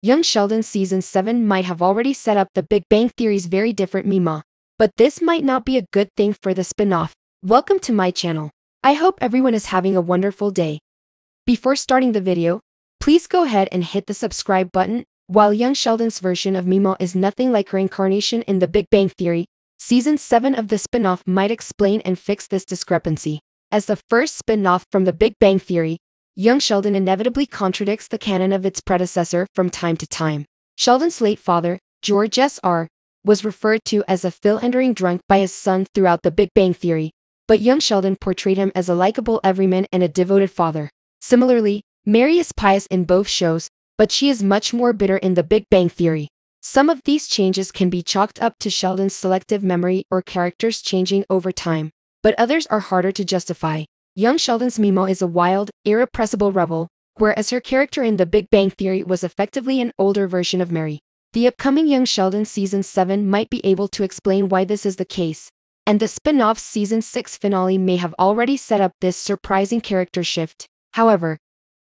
Young Sheldon Season 7 might have already set up the Big Bang Theory's very different Meemaw. But this might not be a good thing for the spin-off. Welcome to my channel. I hope everyone is having a wonderful day. Before starting the video, please go ahead and hit the subscribe button. While Young Sheldon's version of Meemaw is nothing like her incarnation in the Big Bang Theory, Season 7 of the spin-off might explain and fix this discrepancy. As the first spin-off from the Big Bang Theory, Young Sheldon inevitably contradicts the canon of its predecessor from time to time. Sheldon's late father, George S.R., was referred to as a philandering drunk by his son throughout the Big Bang Theory, but Young Sheldon portrayed him as a likable everyman and a devoted father. Similarly, Mary is pious in both shows, but she is much more bitter in the Big Bang Theory. Some of these changes can be chalked up to Sheldon's selective memory or characters changing over time, but others are harder to justify. Young Sheldon's Meemaw is a wild, irrepressible rebel, whereas her character in the Big Bang Theory was effectively an older version of Mary. The upcoming Young Sheldon Season 7 might be able to explain why this is the case, and the spin-off's Season 6 finale may have already set up this surprising character shift. However,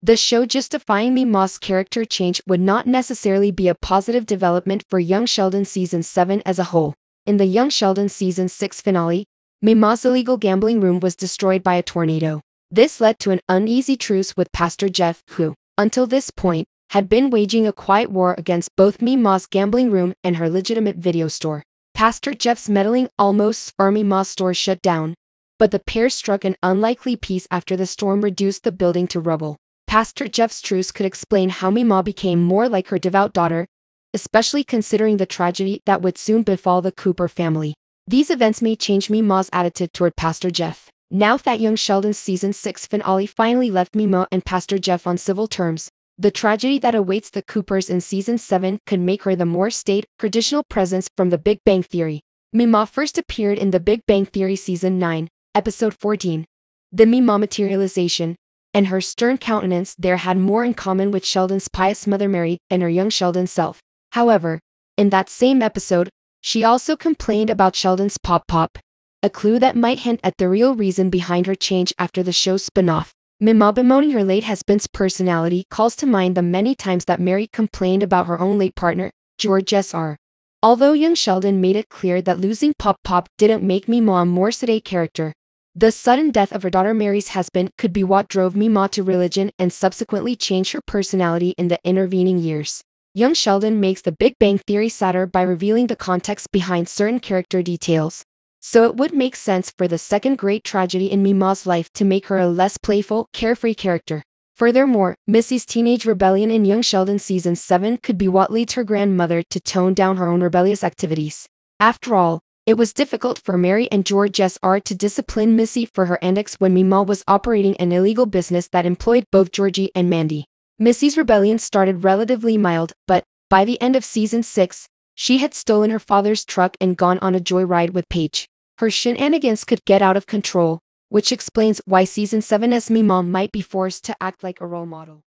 the show justifying Meemaw's character change would not necessarily be a positive development for Young Sheldon Season 7 as a whole. In the Young Sheldon Season 6 finale, Meemaw's illegal gambling room was destroyed by a tornado. This led to an uneasy truce with Pastor Jeff, who, until this point, had been waging a quiet war against both Meemaw's gambling room and her legitimate video store. Pastor Jeff's meddling almost saw Meemaw's store shut down, but the pair struck an unlikely peace after the storm reduced the building to rubble. Pastor Jeff's truce could explain how Meemaw became more like her devout daughter, especially considering the tragedy that would soon befall the Cooper family. These events may change Meemaw's attitude toward Pastor Jeff. Now that Young Sheldon's Season 6 finale finally left Meemaw and Pastor Jeff on civil terms, the tragedy that awaits the Coopers in Season 7 could make her the more staid, traditional presence from the Big Bang Theory. Meemaw first appeared in the Big Bang Theory Season 9, Episode 14. The Meemaw materialization, and her stern countenance there had more in common with Sheldon's pious mother Mary and her young Sheldon self. However, in that same episode, she also complained about Sheldon's pop-pop, a clue that might hint at the real reason behind her change after the show's spin-off. Meemaw bemoaning her late husband's personality calls to mind the many times that Mary complained about her own late partner, George S.R. Although Young Sheldon made it clear that losing pop-pop didn't make Meemaw a more sedate character, the sudden death of her daughter Mary's husband could be what drove Meemaw to religion and subsequently changed her personality in the intervening years. Young Sheldon makes the Big Bang Theory sadder by revealing the context behind certain character details. So it would make sense for the second great tragedy in Meemaw's life to make her a less playful, carefree character. Furthermore, Missy's teenage rebellion in Young Sheldon Season 7 could be what leads her grandmother to tone down her own rebellious activities. After all, it was difficult for Mary and George S.R. to discipline Missy for her antics when Meemaw was operating an illegal business that employed both Georgie and Mandy. Missy's rebellion started relatively mild, but, by the end of Season 6, she had stolen her father's truck and gone on a joyride with Paige. Her shenanigans could get out of control, which explains why Season 7's Meemaw might be forced to act like a role model.